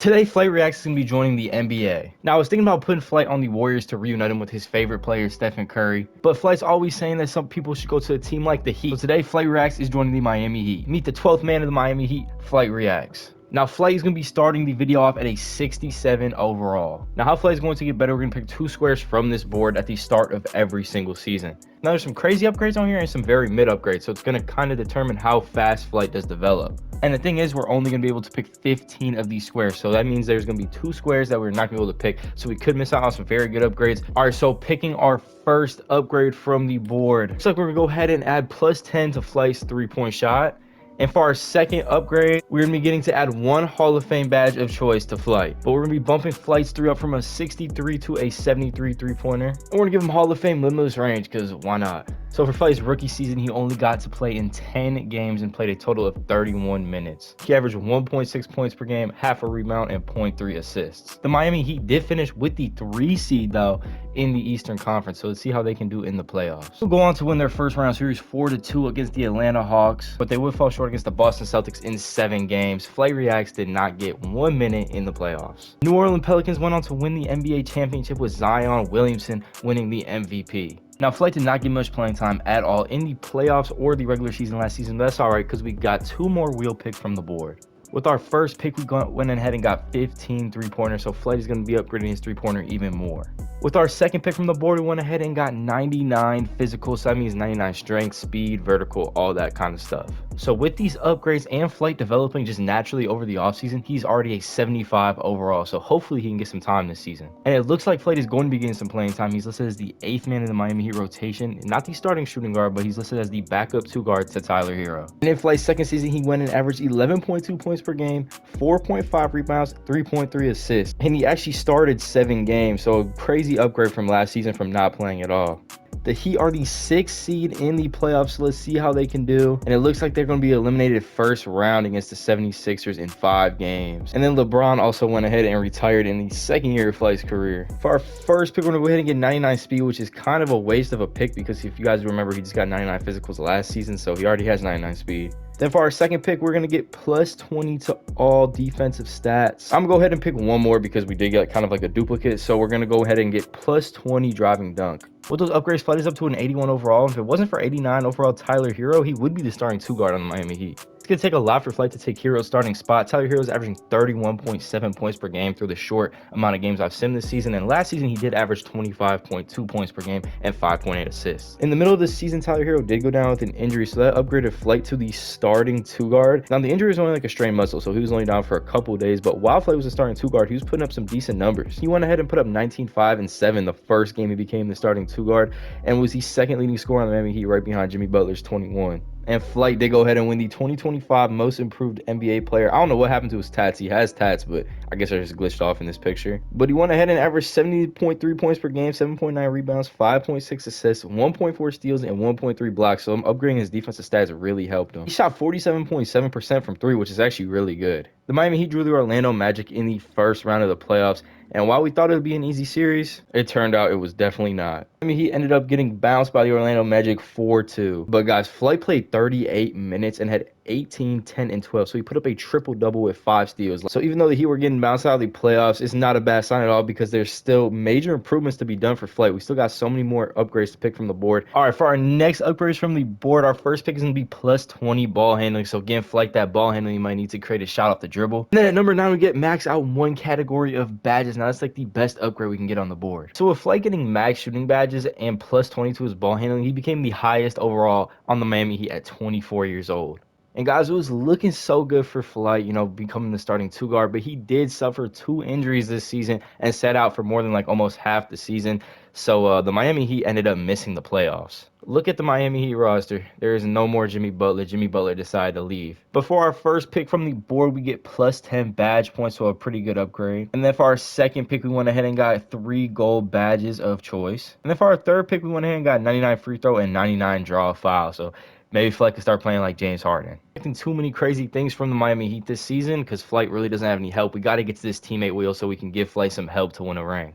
Today, FlightReacts is going to be joining the NBA. Now, I was thinking about putting Flight on the Warriors to reunite him with his favorite player, Stephen Curry, but Flight's always saying that some people should go to a team like the Heat. So today, FlightReacts is joining the Miami Heat. Meet the 12th man of the Miami Heat, FlightReacts. Now, Flight is going to be starting the video off at a 67 overall. Now, how Flight is going to get better, we're going to pick 2 squares from this board at the start of every single season. Now, there's some crazy upgrades on here and some very mid upgrades, so it's going to kind of determine how fast Flight does develop. And the thing is, we're only going to be able to pick 15 of these squares, so that means there's going to be 2 squares that we're not going to be able to pick, so we could miss out on some very good upgrades. All right, so picking our first upgrade from the board. Looks like we're going to go ahead and add +10 to Flight's 3-point shot. And for our second upgrade, we're going to be getting to add 1 Hall of Fame badge of choice to Flight. But we're going to be bumping Flight's 3 up from a 63 to a 73 3-pointer. And we're going to give him Hall of Fame limitless range, because why not? So for Flight's rookie season, he only got to play in 10 games and played a total of 31 minutes. He averaged 1.6 points per game, half a rebound, and 0.3 assists. The Miami Heat did finish with the 3 seed, though, in the Eastern Conference, so let's see how they can do in the playoffs. We'll go on to win their first round series 4-2 against the Atlanta Hawks, but they would fall short against the Boston Celtics in 7 games. FlightReacts did not get 1 minute in the playoffs. New Orleans Pelicans went on to win the NBA championship with Zion Williamson winning the MVP. Now, Flight did not get much playing time at all in the playoffs or the regular season last season, but that's all right because we got 2 more wheel picks from the board. With our first pick, we went ahead and got 15 3-pointers, so Flight is going to be upgrading his 3-pointer even more. With our second pick from the board, we went ahead and got 99 physical, so that means 99 strength, speed, vertical, all that kind of stuff. So with these upgrades and Flight developing just naturally over the offseason, he's already a 75 overall, so hopefully he can get some time this season. And it looks like Flight is going to be getting some playing time. He's listed as the 8th man in the Miami Heat rotation, not the starting shooting guard, but he's listed as the backup 2 guard to Tyler Hero. And in Flight's second season, he went and averaged 11.2 points per game, 4.5 rebounds, 3.3 assists, and he actually started 7 games, so a crazy upgrade from last season from not playing at all. The Heat are the 6th seed in the playoffs, so let's see how they can do. And it looks like they're going to be eliminated first round against the 76ers in 5 games. And then LeBron also went ahead and retired in the second year of Flight's career. For our first pick, we're going to go ahead and get 99 speed, which is kind of a waste of a pick because if you guys remember, he just got 99 physicals last season, so he already has 99 speed. Then for our second pick, we're going to get +20 to all defensive stats. I'm going to go ahead and pick 1 more because we did get kind of like a duplicate. So we're going to go ahead and get +20 driving dunk. With those upgrades, Flight is up to an 81 overall. If it wasn't for 89 overall Tyler Hero, he would be the starting 2 guard on the Miami Heat. It's going to take a lot for Flight to take Hero's starting spot. Tyler Hero is averaging 31.7 points per game through the short amount of games I've simmed this season. And last season, he did average 25.2 points per game and 5.8 assists. In the middle of this season, Tyler Hero did go down with an injury, so that upgraded Flight to the starting 2 guard. Now, the injury was only like a strained muscle, so he was only down for a couple days. But while Flight was a starting 2 guard, he was putting up some decent numbers. He went ahead and put up 19, 5, and 7 the first game he became the starting 2 guard, and was the 2nd leading scorer on the Miami Heat, right behind Jimmy Butler's 21. And Flight did go ahead and win the 2025 Most Improved NBA Player. I don't know what happened to his tats. He has tats, but I guess they're just glitched off in this picture. But he went ahead and averaged 70.3 points per game, 7.9 rebounds, 5.6 assists, 1.4 steals, and 1.3 blocks. So upgrading his defensive stats really helped him. He shot 47.7% from 3, which is actually really good. The Miami Heat drew the Orlando Magic in the first round of the playoffs. And while we thought it would be an easy series, it turned out it was definitely not. I mean, he ended up getting bounced by the Orlando Magic 4-2. But guys, Flight played 38 minutes and had 18, 10, and 12. So he put up a triple-double with 5 steals. So even though the Heat were getting bounced out of the playoffs, it's not a bad sign at all because there's still major improvements to be done for Flight. We still got so many more upgrades to pick from the board. All right, for our next upgrades from the board, our first pick is going to be +20 ball handling. So again, Flight, that ball handling, you might need to create a shot off the dribble. And then at number 9, we get max out 1 category of badges. Now, that's like the best upgrade we can get on the board. So with Flight getting max shooting badges and +20 to his ball handling, he became the highest overall on the Miami Heat at 24 years old. And guys, it was looking so good for Flight, you know, becoming the starting 2 guard, but he did suffer 2 injuries this season and sat out for more than like almost half the season. So the Miami Heat ended up missing the playoffs. Look at the Miami Heat roster. There is no more Jimmy Butler. Jimmy Butler decided to leave. But for our first pick from the board, we get +10 badge points, so a pretty good upgrade. And then for our second pick, we went ahead and got 3 gold badges of choice. And then for our third pick, we went ahead and got 99 free throw and 99 draw foul. So maybe Flight can start playing like James Harden. Expecting too many crazy things from the Miami Heat this season because Flight really doesn't have any help. We got to get to this teammate wheel so we can give Flight some help to win a ring.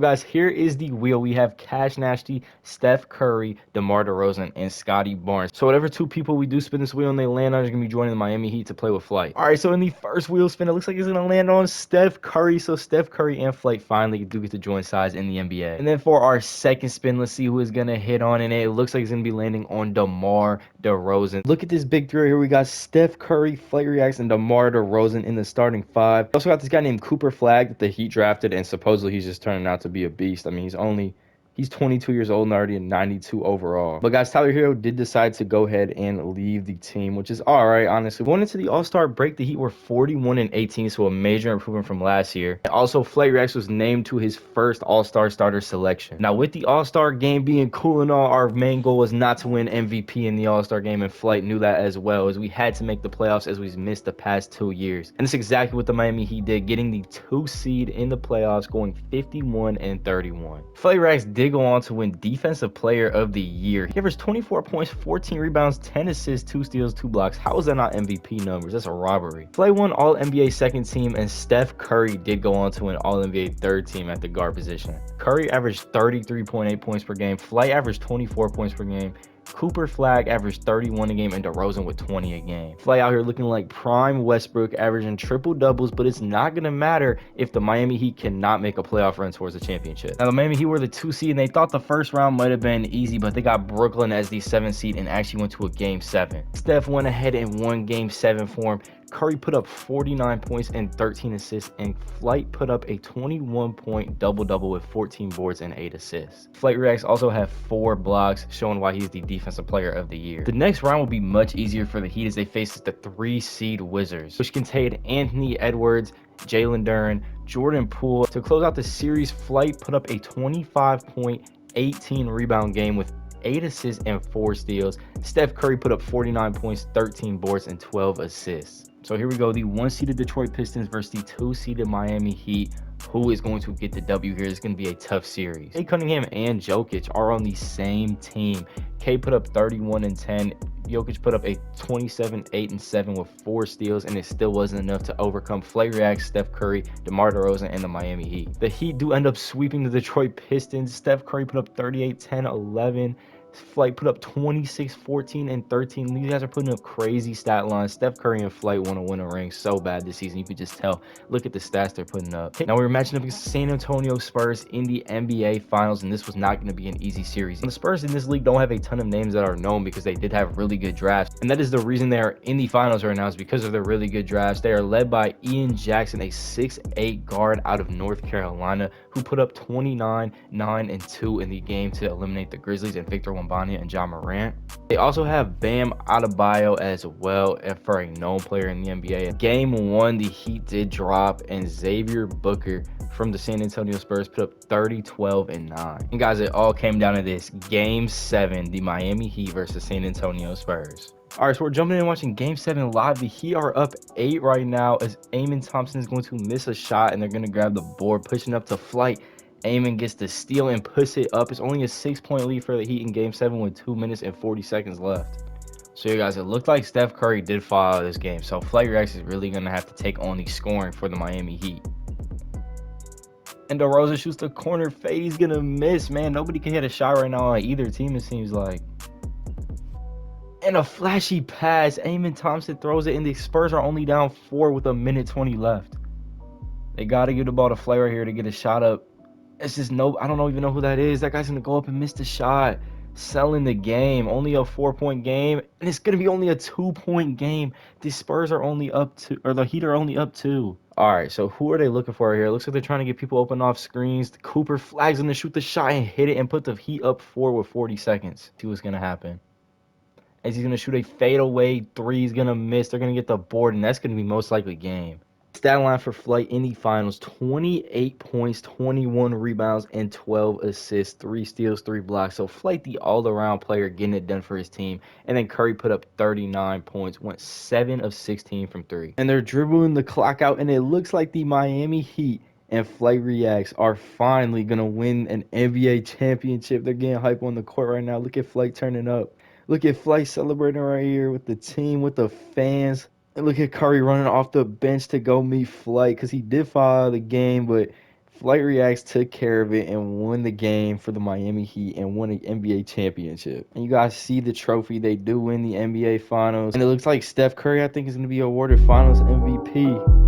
Guys, here is the wheel. We have Cash Nasty, Steph Curry, DeMar DeRozan, and Scotty Barnes. So whatever two people we do spin this wheel and they land on is going to be joining the Miami Heat to play with Flight. All right, so in the first wheel spin, it looks like it's going to land on Steph Curry. So Steph Curry and Flight finally do get to join sides in the NBA. And then for our second spin, let's see who is going to hit on. And it looks like it's going to be landing on DeMar DeRozan. Look at this big three here. We got Steph Curry, FlightReacts, and DeMar DeRozan in the starting five. We also got this guy named Cooper Flag that the Heat drafted, and supposedly he's just turning out to be a beast. I mean, he's 22 years old and already a 92 overall. But guys, Tyler Hero did decide to go ahead and leave the team, which is all right, honestly. Going into the All-Star break, the Heat were 41-18, so a major improvement from last year. And also, FlightReacts was named to his first All-Star starter selection. Now, with the All-Star game being cool and all, our main goal was not to win MVP in the All-Star game, and Flight knew that as well, as we had to make the playoffs as we've missed the past 2 years. And it's exactly what the Miami Heat did, getting the 2 seed in the playoffs, going 51-31. FlightReacts did go on to win Defensive Player of the Year. He averaged 24 points, 14 rebounds, 10 assists, 2 steals, 2 blocks. How is that not MVP numbers? That's a robbery. Flight won All-NBA second team, and Steph Curry did go on to win All-NBA third team at the guard position. Curry averaged 33.8 points per game. Flight averaged 24 points per game. Cooper Flag averaged 31 a game, and DeRozan with 20 a game. Flight out here looking like prime Westbrook, averaging triple doubles, but it's not going to matter if the Miami Heat cannot make a playoff run towards a championship. Now, the Miami Heat were the 2 seed, and they thought the first round might have been easy, but they got Brooklyn as the 7th seed and actually went to a game 7. Steph went ahead and won game 7 for him. Curry put up 49 points and 13 assists, and Flight put up a 21-point double-double with 14 boards and 8 assists. FlightReacts also had 4 blocks, showing why he's the Defensive Player of the Year. The next round will be much easier for the Heat as they face the 3-seed Wizards, which contained Anthony Edwards, Jalen Duren, Jordan Poole. To close out the series, Flight put up a 25-point, 18-rebound game with 8 assists and 4 steals. Steph Curry put up 49 points, 13 boards, and 12 assists. So here we go, the 1-seeded Detroit Pistons versus the 2-seeded Miami Heat. Who is going to get the W here? It's going to be a tough series. Kay Cunningham and Jokic are on the same team. Kay put up 31 and 10. Jokic put up a 27, 8 and 7 with 4 steals, and it still wasn't enough to overcome FlightReacts, Steph Curry, DeMar DeRozan, and the Miami Heat. The Heat do end up sweeping the Detroit Pistons. Steph Curry put up 38, 10, 11. Flight put up 26, 14, and 13. These guys are putting up crazy stat lines. Steph Curry and Flight want to win a ring so bad this season. You could just tell. Look at the stats they're putting up. Now we're matching up against the San Antonio Spurs in the NBA Finals, and this was not going to be an easy series. And the Spurs in this league don't have a ton of names that are known because they did have really good drafts, and that is the reason they are in the finals right now, is because of their really good drafts. They are led by Ian Jackson, a 6'8" guard out of North Carolina, who put up 29, 9, and 2 in the game to eliminate the Grizzlies and Victor Wembanyama and Ja Morant. They also have Bam Adebayo as well, and for a known player in the NBA. Game 1, the Heat did drop, and Xavier Booker from the San Antonio Spurs put up 30, 12, and 9. And guys, it all came down to this. Game 7, the Miami Heat versus San Antonio Spurs. All right, so we're jumping in and watching Game 7 live. The Heat are up 8 right now as Amen Thompson is going to miss a shot, and they're going to grab the board, pushing up to Flight. Amen gets the steal and puts it up. It's only a 6-point lead for the Heat in Game 7 with 2 minutes and 40 seconds left. So, you guys, it looked like Steph Curry did fall out of this game. So, FlightReacts is really going to have to take on the scoring for the Miami Heat. And DeRozan shoots the corner fade. He's going to miss, man. Nobody can hit a shot right now on either team, it seems like. And a flashy pass. Amen Thompson throws it, and the Spurs are only down 4 with 1:20 left. They got to give the ball to Flight right here to get a shot up. It's just I don't even know who that is. That guy's going to go up and miss the shot. Selling the game. Only a 4-point game. And it's going to be only a 2-point game. The Spurs are only up 2, or the Heat are only up 2. All right, so who are they looking for here? It looks like they're trying to get people open off screens. Cooper Flag's going to shoot the shot and hit it and put the Heat up 4 with 40 seconds. See what's going to happen. As he's going to shoot a fadeaway 3, he's going to miss. They're going to get the board, and that's going to be most likely game. Stat line for Flight in the finals: 28 points, 21 rebounds, and 12 assists, 3 steals, 3 blocks. So Flight, the all-around player, getting it done for his team. And then Curry put up 39 points, went 7 of 16 from 3. And they're dribbling the clock out, and it looks like the Miami Heat and FlightReacts are finally going to win an NBA championship. They're getting hype on the court right now. Look at Flight turning up. Look at Flight celebrating right here with the team, with the fans. And look at Curry running off the bench to go meet Flight, because he did fall out of the game, but FlightReacts took care of it and won the game for the Miami Heat and won an NBA championship. And you guys see the trophy. They do win the NBA Finals. And it looks like Steph Curry, I think, is going to be awarded Finals MVP.